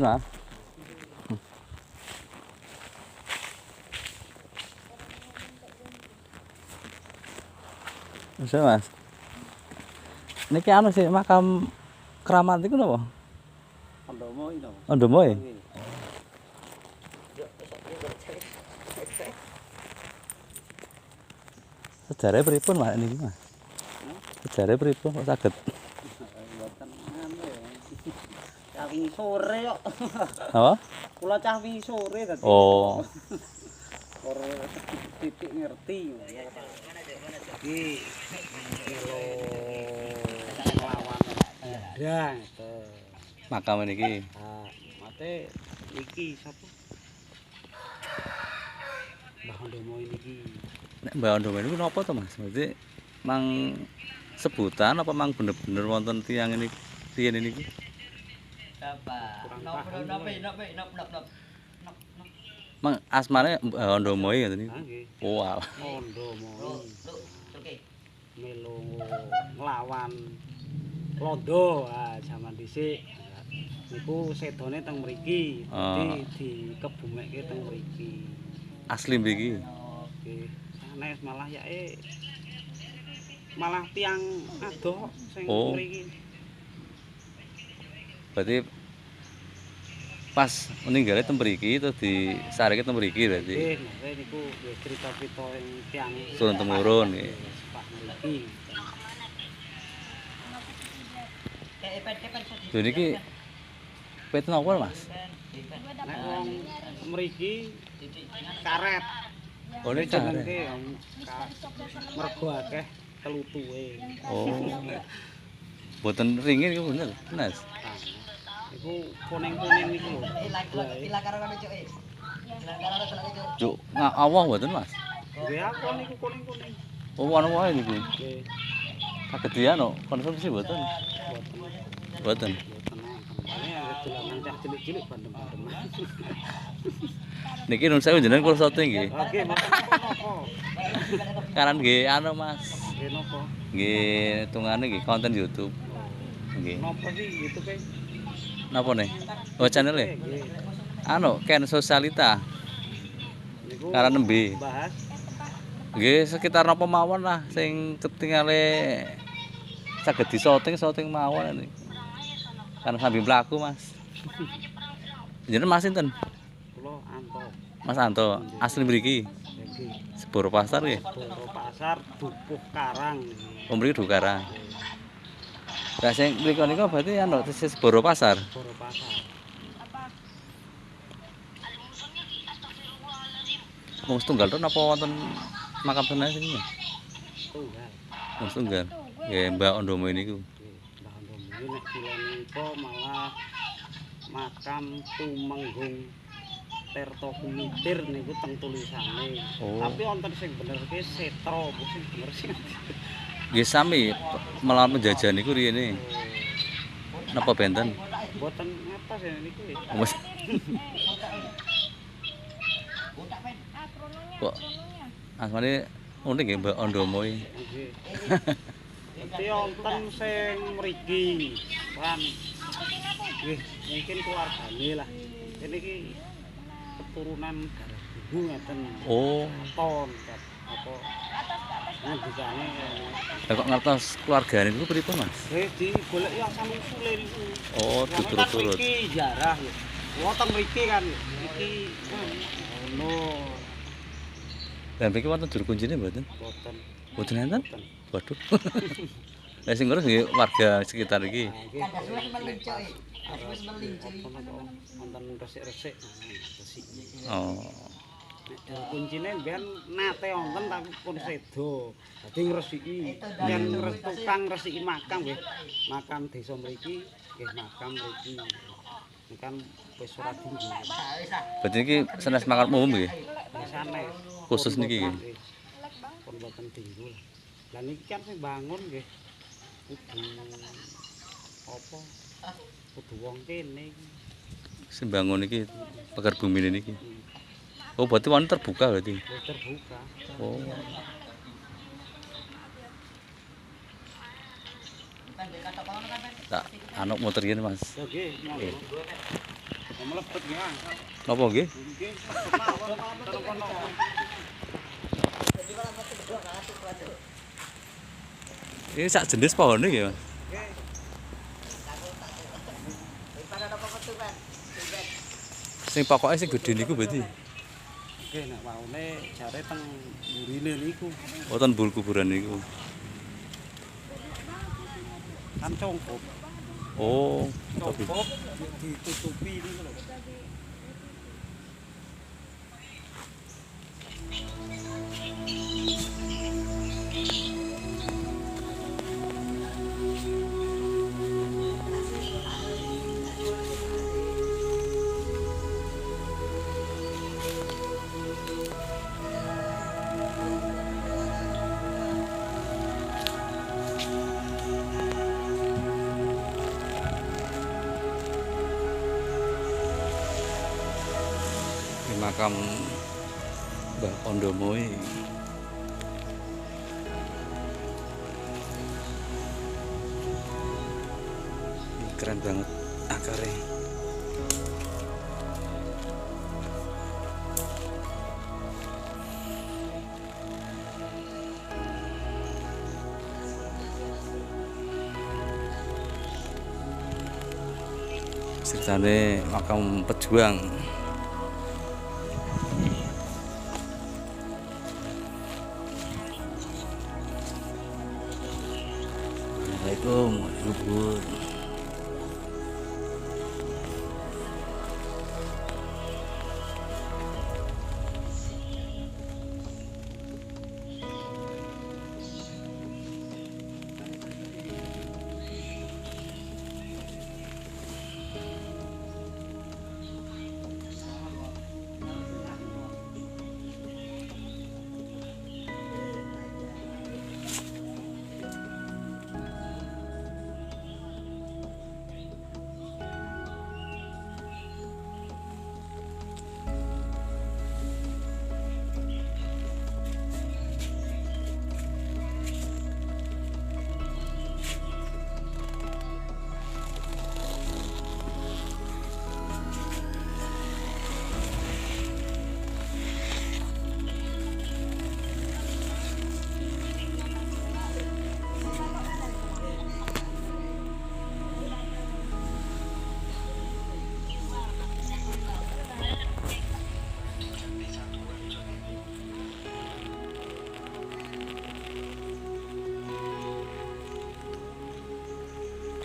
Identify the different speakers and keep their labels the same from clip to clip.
Speaker 1: Mas. Bisa Mas. Niki anu sih makam keramat iku napa?
Speaker 2: Ondomo iki to.
Speaker 1: Ondomo ya? Sejarahnya pripun Mas niki Mas? Sejarahnya pripun kok saged?
Speaker 2: Mboten anu ya. Cah wingi sore kok.
Speaker 1: Apa?
Speaker 2: Kula cah wingi sore dadi.
Speaker 1: Oh.
Speaker 2: Ora titik ngerti. Iki melo nglawan ndang itu.
Speaker 1: Makam niki.
Speaker 2: Ah, mate iki sapa? Mbah Ondomo iki.
Speaker 1: Nek Mbak Ondomo niku napa to Mas? Berarti mang sebutan apa mang bener-bener wonten tiyang ini riyen niki? Mang asmane Mbak Ondomo ya ngoten niku.
Speaker 2: Ah nggih.
Speaker 1: Oh, alah.
Speaker 2: Ondomo. Melu nglawan Londo jaman dhisik. Niku sedone teng mriki, dadi dikebumekke teng mriki.
Speaker 1: Asli mriki.
Speaker 2: Nggih. Sanes malah yae malah tiang adoh sing mriki.
Speaker 1: Berarti pas meninggalnya teng mriki terus disareke teng mriki berarti.
Speaker 2: Nggih, nggih niku nggih crita-crita ing tiang
Speaker 1: Turun temurun nggih.
Speaker 2: Pak mriki.
Speaker 1: Lho niki peten apa Mas?
Speaker 2: Nek wong mriki karet.
Speaker 1: Oh niki
Speaker 2: Jenenge
Speaker 1: karet.
Speaker 2: mergo akeh telutuhe.
Speaker 1: Oh. Boten ringin niku bener, Mas.
Speaker 2: Nah, niku kuning-kuning niku lho.
Speaker 1: Cuk, ngawah mboten Mas?
Speaker 2: Nggih apa niku kuning-kuning.
Speaker 1: Oh anu wae niku.
Speaker 2: Nggih.
Speaker 1: Kagedian kok konsumsi mboten. Mboten.
Speaker 2: Kembali dolanan cah cilik-cilik bandem-bandem.
Speaker 1: Niki nun sewu jenengan kula sote nggih.
Speaker 2: Oke, napa-napa.
Speaker 1: Karan nggih anu Mas.
Speaker 2: Nggih napa?
Speaker 1: Nggih tungane nggih konten YouTube. Nggih.
Speaker 2: Napa sih YouTube-e?
Speaker 1: Napa nih? Oh channel e?
Speaker 2: Nggih.
Speaker 1: Anu Ken Sosialita.
Speaker 2: Niku
Speaker 1: Karan nembe.
Speaker 2: bahas
Speaker 1: Nggih sekitar napa mawon lah sing ketingale saged di-shooting mawon niku. Kan sambil mlaku Mas. Jenengan Mas sinten?
Speaker 2: kula Anto.
Speaker 1: Mas Anto, asli mriki.
Speaker 2: Nggih.
Speaker 1: Sepuro pasar nggih.
Speaker 2: Boro pasar Dukuh Karang.
Speaker 1: Oh mriki Dukarang. Lah sing mriko niku berarti anu tesis Sepuro pasar.
Speaker 2: Boro pasar.
Speaker 1: Wong setunggal to napa wonten makam tenan sini?
Speaker 2: Tunggal.
Speaker 1: Wong setunggal. Nggih Mbak Ondomo niku.
Speaker 2: Nggih, Mbah Ondomo iki nek kula niku malah makam Tumenggung Tirta Kumitir niku teng tulisane.
Speaker 1: Oh.
Speaker 2: Tapi wonten sing bener ki Setro, sing bener sing.
Speaker 1: Nggih sami melawan penjajah niku riyene. Napa benten?
Speaker 2: Mboten ngatos ya niku.
Speaker 1: Wes. Kok asmane unik nggih Mbak Ondomo iki.
Speaker 2: Nggih. Dadi wonten sing mriki kan nggih mungkin keluargane lah. Ini iki keturunan darah biru ngeten.
Speaker 1: Oh,
Speaker 2: Ton apa ngendikane
Speaker 1: lah kok ngertos keluargane niku pripun Mas?
Speaker 2: digoleki asal usule niku.
Speaker 1: Oh, diturut-turut.
Speaker 2: Iki jarah lho. Wonten mriki kan iki ngono.
Speaker 1: Lah mriki wonten juru kuncine mboten?
Speaker 2: Boten.
Speaker 1: Mboten enten? Waduh. Lah sing ngurus nggih warga sekitar iki.
Speaker 2: Wonten resik-resik.
Speaker 1: Oh.
Speaker 2: Kuncine mbiyen nate wonten tapi pun sedo. Dadi ngresiki. Yen tukang ngresiki makam nggih. Makam desa mriki nggih makam mriki. Ini kan wis ora tinggi.
Speaker 1: Berarti iki sanes makam umum nggih.
Speaker 2: Sanes.
Speaker 1: Khusus niki nggih.
Speaker 2: Pun boten tinggi. Lah niki kan sing bangun nggih kudu apa? Kudu wong kene iki.
Speaker 1: Sing bangun iki pagar bumi niki. Oh, berarti wonten terbuka berarti.
Speaker 2: Wis terbuka.
Speaker 1: Oh. Tak anu muter ngene Mas.
Speaker 2: Nggih, monggo. Mlebet ya.
Speaker 1: Napa nggih?
Speaker 2: Nggih, mawon telepon.
Speaker 1: Ini sak jenis pohon iki, Mas. Sing pokoke sing gedhe niku berarti.
Speaker 2: Nggih, nek waune jare teng mburine niku
Speaker 1: Wonten bul kuburan niku.
Speaker 2: kan congkop.
Speaker 1: Oh, tapi
Speaker 2: Congkop ditutupi niku lho.
Speaker 1: ini makam Mbah Pondomo iki. Ini keren banget akarnya. Ceritane makam pejuang. Assalamualaikum warahmatullahi wabarakatuh.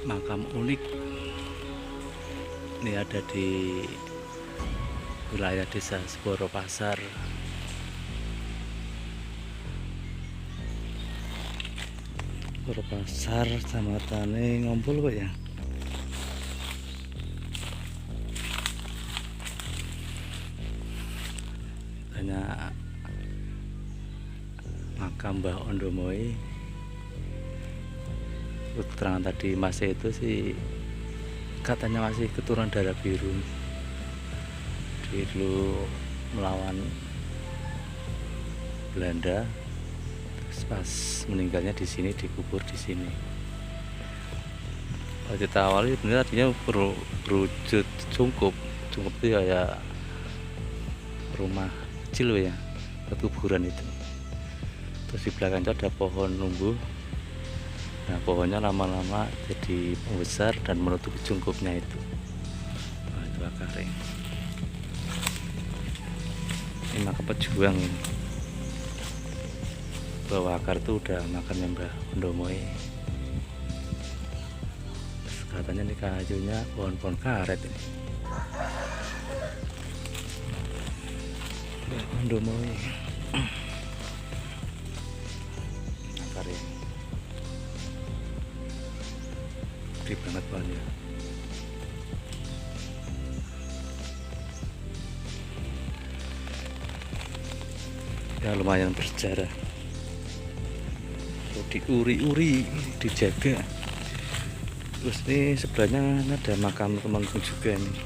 Speaker 1: Makam unik ini ada di wilayah desa Seboro Pasar. Seboro Pasar Kecamatan Ngompol Pak ya. Banyak makam Mbah Ondomoe. Keterangan tadi masih itu sih katanya masih keturunan darah biru. Dia dulu melawan Belanda, terus pas meninggalnya di sini, dikubur di sini. Kalau kita awali benar artinya berwujud cungkup. Cungkup itu ya rumah kecil ya, kuburan itu. Terus di belakang itu ada pohon numbuh. Nah, pohonnya lama-lama jadi membesar dan menutupi cungkupnya itu. Nah, itu akarnya. Ini makam pejuang ini. Bahwa akar itu udah makamnya Mbah Pondomoe. Terus katanya ini kayunya pohon-pohon karet ini. Mbah Pondomoe. Akarnya. Gede banget pohonnya. Ya lumayan bersejarah. Diuri-uri, dijaga. Terus ini sebelahnya ada makam temanku juga nih.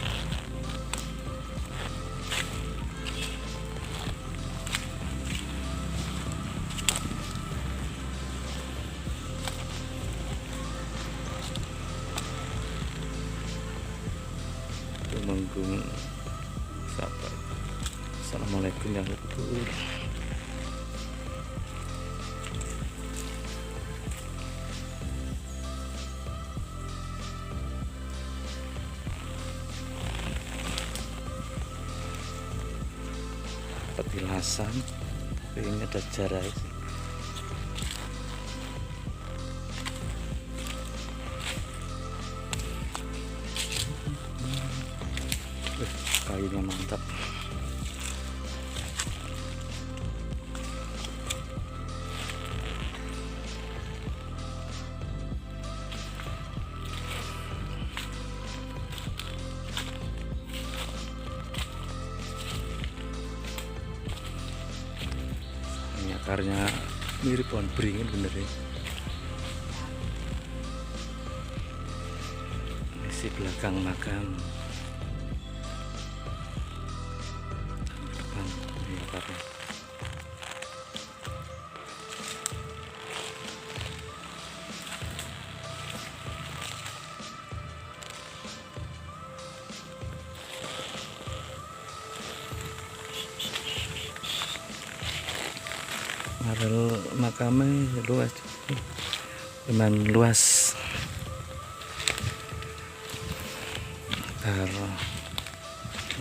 Speaker 1: Temanku Agung. Assalamualaikum ya Lur. Petilasan, tapi ini ada jarak sih. Kayunya mantap. Ini akarnya mirip pohon beringin bener ya. Isi belakang makam. Ini akarnya. Areal makamnya luas, lumayan luas.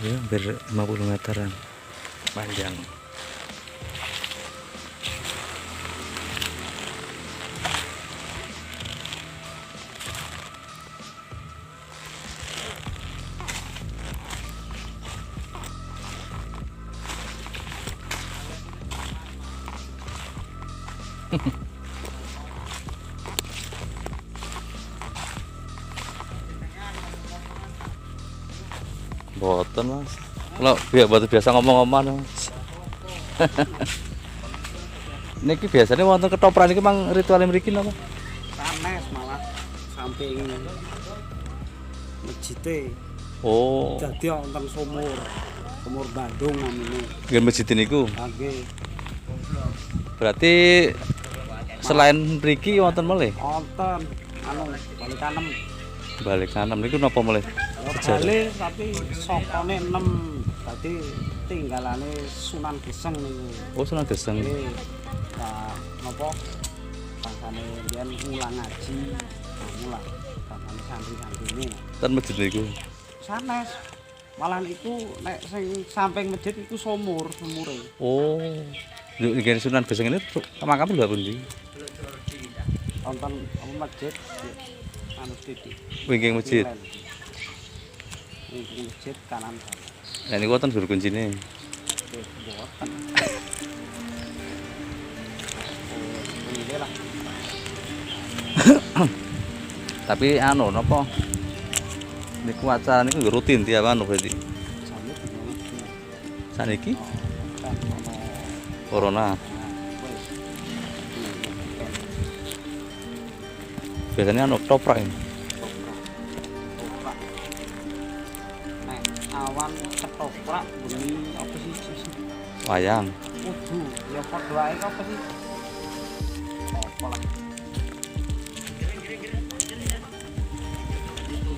Speaker 1: Ya, hampir 50 meteran panjang. Boten Mas. Kalau biasa ngomong-ngomong Mas. Niki biasanya wonten ketoprak niki mang ritual mriki napa?
Speaker 2: Sanes malah samping masjid.
Speaker 1: Oh,
Speaker 2: Dadi wonten sumur Bandung namine.
Speaker 1: nggih masjid niku.
Speaker 2: Nggih.
Speaker 1: Berarti selain mriki wonten malih?
Speaker 2: Wonten balik kanem.
Speaker 1: Balik kanan niku napa malih?
Speaker 2: Balik tapi sokone 6. Dadi tinggalane Sunan Geseng niku.
Speaker 1: Oh, Sunan Geseng.
Speaker 2: Nggih. Nah, napa? Bangsane biyen mulang ngaji, mulang. Bangsane santri-santrine.
Speaker 1: Ten masjid niku.
Speaker 2: Sanes. Malah itu nek sing samping masjid itu sumure.
Speaker 1: Oh. Nggih Sunan Geseng ini makam lho pundi?
Speaker 2: Wonten masjid anu titik.
Speaker 1: Wingking masjid.
Speaker 2: Wingking masjid kanan sana.
Speaker 1: Lah niku wonten guru kuncine.
Speaker 2: Nggih, mboten. Ini lah.
Speaker 1: Tapi anu napa? Niku acara niku nggih rutin tiap anu berarti.
Speaker 2: Sampe
Speaker 1: Saniki
Speaker 2: kan ono
Speaker 1: corona.
Speaker 2: wis.
Speaker 1: Biasanya anu ketoprak ini.
Speaker 2: Ketoprak. Nek awan ketoprak bengi apa sih?
Speaker 1: Wayang.
Speaker 2: Kudu ya padha wae apa sih? Apa lah.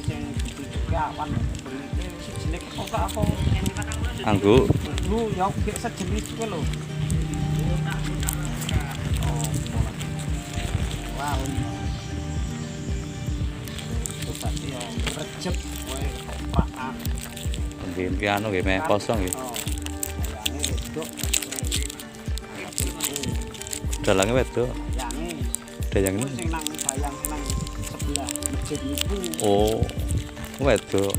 Speaker 2: Sing ditutupi awan bengi sejene ketoprak apa?
Speaker 1: Anggo
Speaker 2: Lu ya gek sejenis kuwi lho. Oh, wow. Terus tadi ya recep kowe ketoprakan.
Speaker 1: nggih anu nggih meh kosong nggih.
Speaker 2: Oh. Ayane wedok.
Speaker 1: Dalange wedok.
Speaker 2: Ayane.
Speaker 1: Dayang ini.
Speaker 2: Sing nang bayang nang sebelah masjid niku.
Speaker 1: Oh, wedok.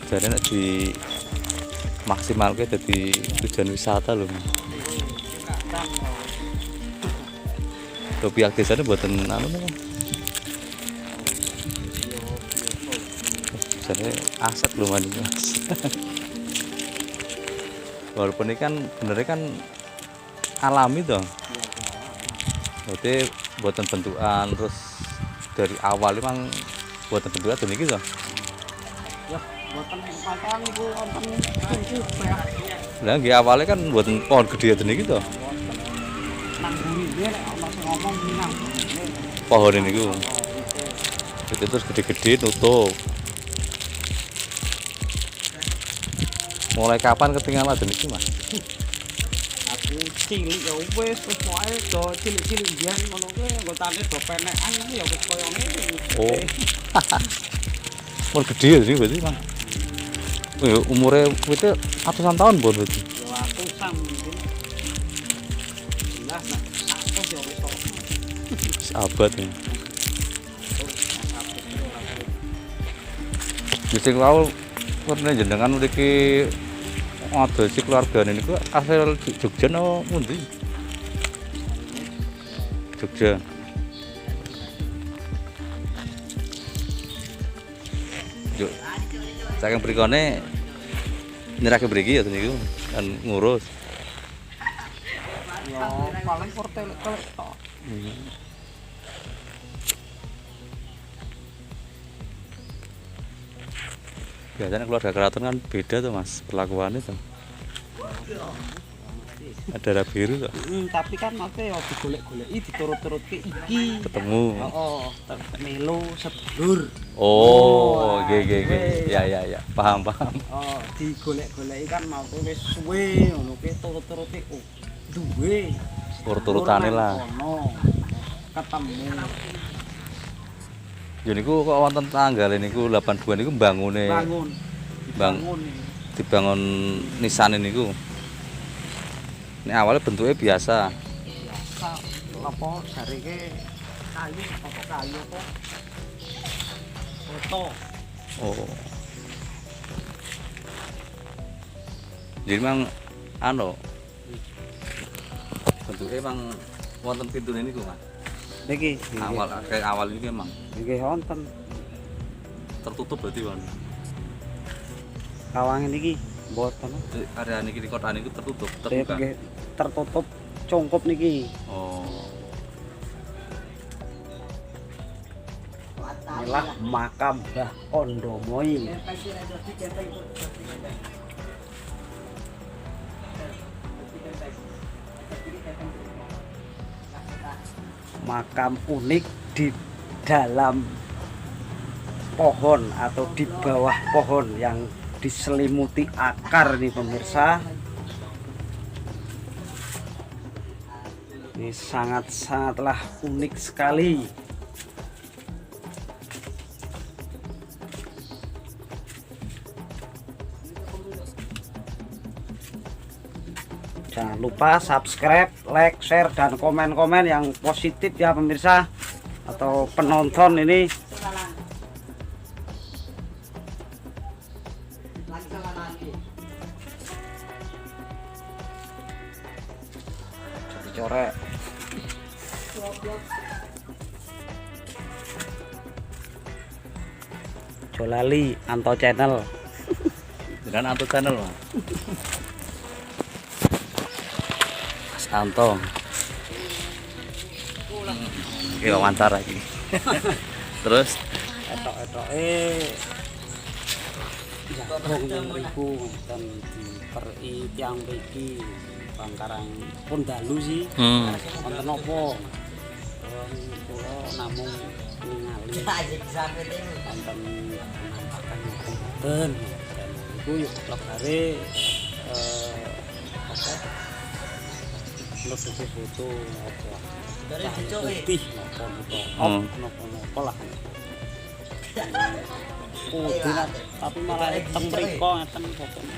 Speaker 1: Jadi nek di maksimalke dadi tujuan wisata lho.
Speaker 2: Kan
Speaker 1: Lho pihak desane mboten anu napa? Jadi aset lho mandi Mas. Walaupun ini kan benernya kan alami toh. Berarti buatan bentukan terus dari awal memang buatan bentukan dan ini toh.
Speaker 2: ya boten pacaran niku wonten tungku ya.
Speaker 1: Lah nggih awalnya kan buatan pohon gede dan ini toh.
Speaker 2: Nang burine nek ana sing ngomong minang.
Speaker 1: Pohon ini ku. Itu terus gede-gede nutup. Mulai kapan ketinggalan dan iki, Mas?
Speaker 2: Aku cilik ya wis pokoke do cilik-cilik biyen ngono kuwi anggotane do penekan ya wis koyo ngene.
Speaker 1: Oh. Umur gede ya sih berarti, Bang. Oh, ya, umurnya itu ratusan tahun bon berarti.
Speaker 2: Ya ratusan mungkin. Jelas nak aku ya wis kok.
Speaker 1: Abad ya. Bisa kau pernah jenengan mriki ada si keluargane niku asal Jogja napa pundi? Jogja. Yo. Saking mrikone nyerahke mriki ya niku kan ngurus.
Speaker 2: Ya paling kortelek-telek tok.
Speaker 1: Biasanya keluarga keraton kan beda tuh Mas perlakuannya tuh. Ada darah biru tuh.
Speaker 2: Tapi kan mate ya digolek-goleki diturut-turuti iki.
Speaker 1: Ketemu.
Speaker 2: Heeh, melu sedulur.
Speaker 1: Oh, nggih. Ya, paham.
Speaker 2: Oh, digolek-goleki kan mau wis suwe ngono kuwi turut-turuti duwe.
Speaker 1: Urut-urutane lah.
Speaker 2: Ono ketemu.
Speaker 1: Ya niku kok wonten tanggal niku 8 bulan niku bangune.
Speaker 2: Bangun.
Speaker 1: Dibangun nisane niku. Ini awalnya bentuknya biasa.
Speaker 2: Biasa. Apa jareke kayu apa? Foto.
Speaker 1: Oh. Jadi memang bentuknya emang wonten pintune niku, Mas.
Speaker 2: Niki
Speaker 1: Awal ini memang
Speaker 2: nggih wonten.
Speaker 1: tertutup berarti, Bang.
Speaker 2: Kawangan iki mboten.
Speaker 1: Area niki di kota niku tertutup,
Speaker 2: Nggih,
Speaker 1: terbuka.
Speaker 2: tertutup cungkup niki.
Speaker 1: Oh.
Speaker 2: Inilah makam Mbah Kondomoy. Makam unik di dalam pohon atau di bawah pohon yang diselimuti akar nih pemirsa. Ini sangatlah unik sekali. Jangan lupa subscribe, like, share, dan komen-komen yang positif ya pemirsa atau penonton ini. Jadi corek. Jolali Anto Channel.
Speaker 1: Dan Anto Channel, Mas. Anto. Oke, wawancara lagi. Terus
Speaker 2: Jabong ribu dan diperi tiang mriki Bangkarang pun dalu sih. Wonten napa? Kula namung ningali. Wonten penampakan wonten. Dan iku yo lebare lebih foto apa dari putih nopo lah tapi malah teng mriko ngeten fotone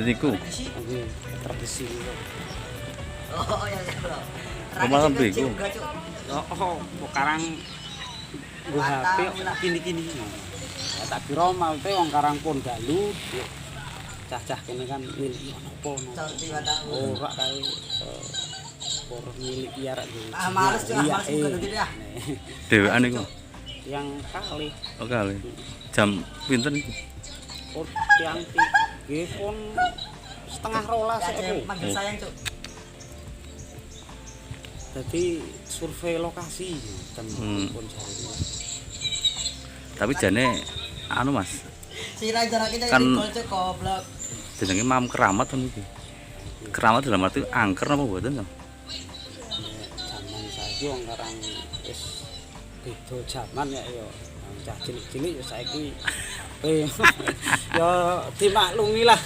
Speaker 1: niku.
Speaker 2: nggih tradisi niku
Speaker 1: Malah mriku.
Speaker 2: oh karang nggo HP kini-kini tak kira malte wong Karang Pondalu cah-cah kene kan milik napa ora kae por milik ya rak males langsung gede ya
Speaker 1: Dewean niku.
Speaker 2: yang kali
Speaker 1: Kali. Jam pinten iki?
Speaker 2: oh tiang nggih pun setengah rolas aku
Speaker 3: manggil sayang cuk.
Speaker 2: Jadi survei lokasi ten pun cari.
Speaker 1: Tapi jane Mas.
Speaker 3: Sira jarake
Speaker 1: Kan
Speaker 3: cuk goblok.
Speaker 1: jenenge Mam Keramat to niki. Keramat dalam arti angker napa mboten to?
Speaker 2: Zaman saiki wong Karang wis beda jaman ya cah cilik-cilik ya saiki ya dimaklumi lah.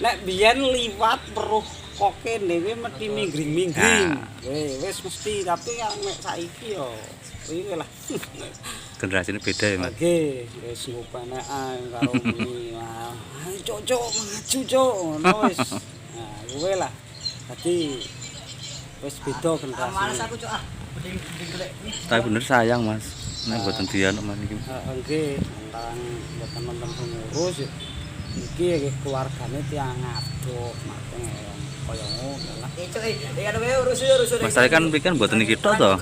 Speaker 2: Nek biyen liwat weruh koke dhewe mesti minggring-minggring. Wis mesti tapi nek saiki ya piye lah.
Speaker 1: Generasine beda ya, Mas.
Speaker 2: Nggih, wis ngupanekan karo muni. Ayo cuk maju cuk ngono wis. Nah, kuwe lah. Dadi wis beda generasi.
Speaker 3: Males aku cuk ah. Mending golek.
Speaker 1: Tapi bener sayang, Mas. Nek mboten dianu Mas iki.
Speaker 2: Nggih, tentang mboten nonton pengurus iki nggih keluargane tiyang adoh makane kaya ngono lah.
Speaker 3: Cuk, kan wae urus.
Speaker 1: Mas saya kan pikir mboten iki tok to.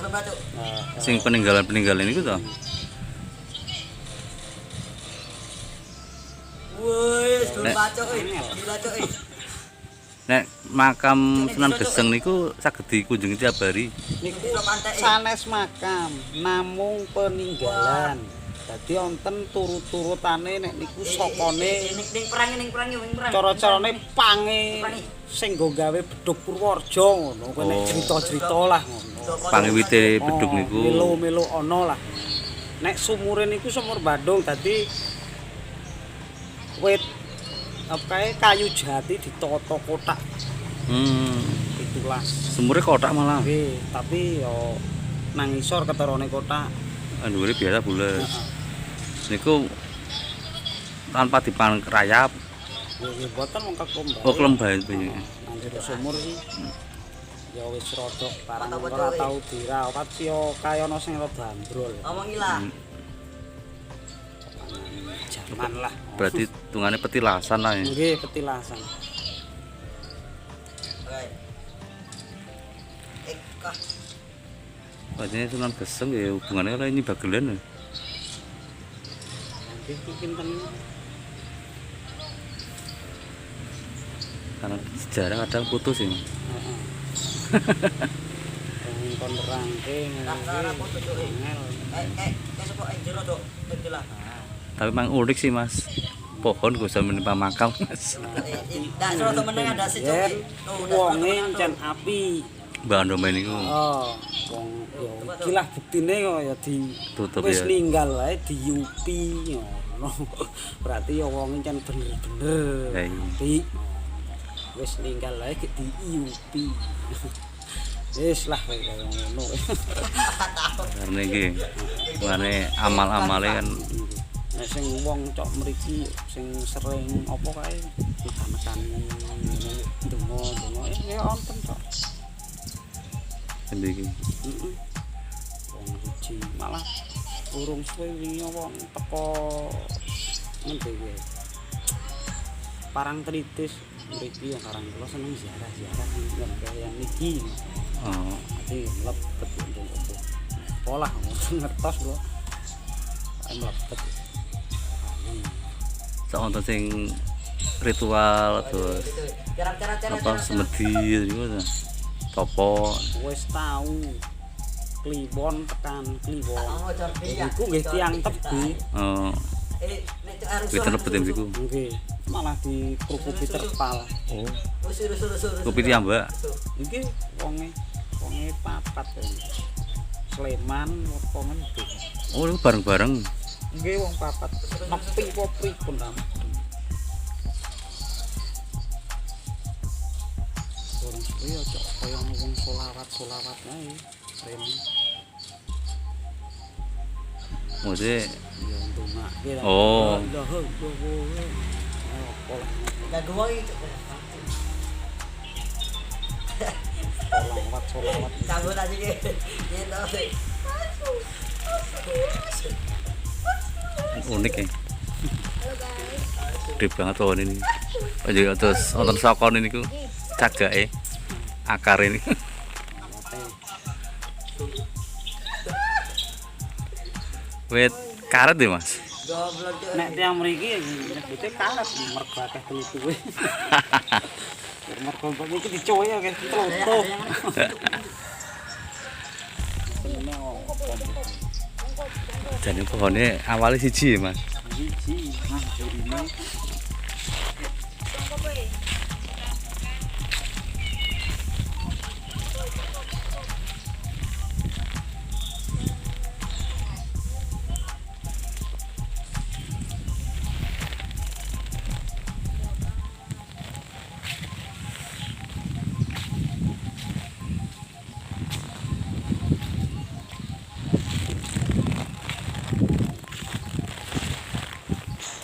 Speaker 1: Sing peninggalan-peninggalan niku to.
Speaker 3: Wes, bacok
Speaker 1: Nek makam Sunan Geseng niku saged dikunjungi tiap hari.
Speaker 2: Niku sanes makam, namung peninggalan. Dadi wonten turut-turutane nek niku sokone
Speaker 3: ning perangi.
Speaker 2: cara-carane pange sing nggo gawe Bedhug Purworejo ngono. Kuwi cerita-cerita lah ngono.
Speaker 1: Pangiwite Bedhug niku.
Speaker 2: Melu-melu ana lah. Nek sumure niku sumur Bandung dadi wit kayu jati ditata kotak. 17.
Speaker 1: Sumure kotak malah.
Speaker 2: Nggih, tapi yo nang isor keterone kotak.
Speaker 1: Dhuwure biasa bules. Niku tanpa dipan rayap.
Speaker 2: Nggih, boten wong keklembah.
Speaker 1: Oh, kelembahan piye.
Speaker 2: Nang jero sumur iki. Ya wis rada parang ora tau dirawat sih yo kaya ana sing rada ambrol.
Speaker 3: Omongi lah.
Speaker 2: Jaman lah.
Speaker 1: Berarti tungane petilasan lah ya.
Speaker 2: Nggih, petilasan.
Speaker 1: Padahal Sunan Geseng ya hubungannya kalau ini Bagelan ya.
Speaker 2: Iki pinten
Speaker 1: Karena sejarah kadang putus ya.
Speaker 2: heeh. Wong kon nerangke
Speaker 1: Tapi memang unik sih Mas. Pohon gak usah menimpa makam Mas.
Speaker 2: wonge encen api.
Speaker 1: Mbak Ando main itu
Speaker 2: Oh, wong ya iki lah buktine kok ya
Speaker 1: tutup
Speaker 2: wis
Speaker 1: ya.
Speaker 2: ninggal wae diupi ngono. Berarti ya wong encen bener-bener
Speaker 1: Ya, iya.
Speaker 2: api. Wis ninggal wae diupi. Wis lah kaya ngono.
Speaker 1: Karena ini mengenai amal-amalnya kan
Speaker 2: Nek sing wong cok mriki sing sering apa kae ditanekan donga ya wonten cok.
Speaker 1: sendiri.
Speaker 2: Wong suci malah urung suwe wingi wong teko ngendi kuwi. Parangtritis mriki yang karang kula seneng ziarah-ziarah ning kaya niki.
Speaker 1: Oh,
Speaker 2: Ati mlebet ndonga. Polah ngertos kula. Ae mlebet.
Speaker 1: soalnya sing ritual terus apa semedi gitu topo
Speaker 2: Wis tau kliwon tekan kliwon. Iku nggih tiyang tebi.
Speaker 1: oh kita lebetin siku
Speaker 2: Nggih, malah dikrukupi terpal.
Speaker 1: oh kopi tiamba
Speaker 2: Iki wonge papat. Sleman apa ngendi.
Speaker 1: oh itu bareng-bareng
Speaker 2: Nggih wong papat. Nepi apa pripun ta? Orang suwe aja kaya wong solawat wae. Rene.
Speaker 1: maksudnya
Speaker 2: Ya ndongake.
Speaker 1: Oh.
Speaker 2: Apa lah. Solawat.
Speaker 3: Cabut aja gitu.
Speaker 1: unik ya gede banget pohon ini oh juga terus nonton sokon ini ku cagak akar ini wet karet deh Mas
Speaker 2: Nek tiyang mriki nyebute karet mergo akeh tlutuhe. Mergo iki dicowe akeh tlutuh. Senene
Speaker 1: jadi pohonnya awalnya siji Mas
Speaker 2: siji nah ini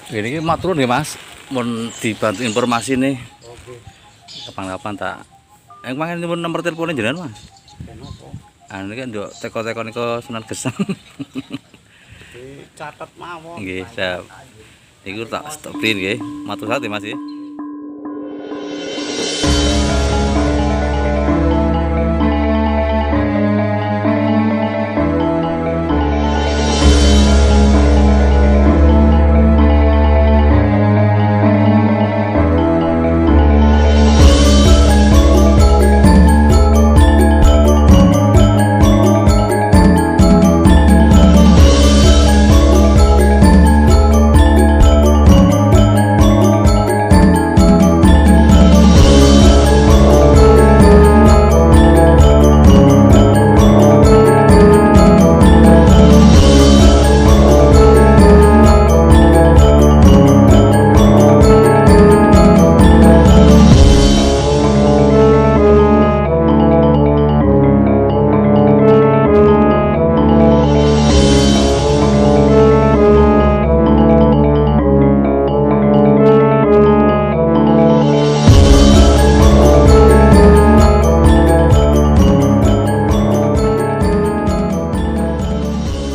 Speaker 1: Ini matur nggih Mas. Mun dibantu informasi nih.
Speaker 2: Oke.
Speaker 1: Kapan-kapan tak. Kemarin pun nomor teleponnya jenengan Mas.
Speaker 2: Kenapa?
Speaker 1: Ini kan yo teko-teko niku Sunan Gesang.
Speaker 2: Dicatet mawon.
Speaker 1: Nggih, siap. Iku tak stopin nggih. Matur sate Mas ya.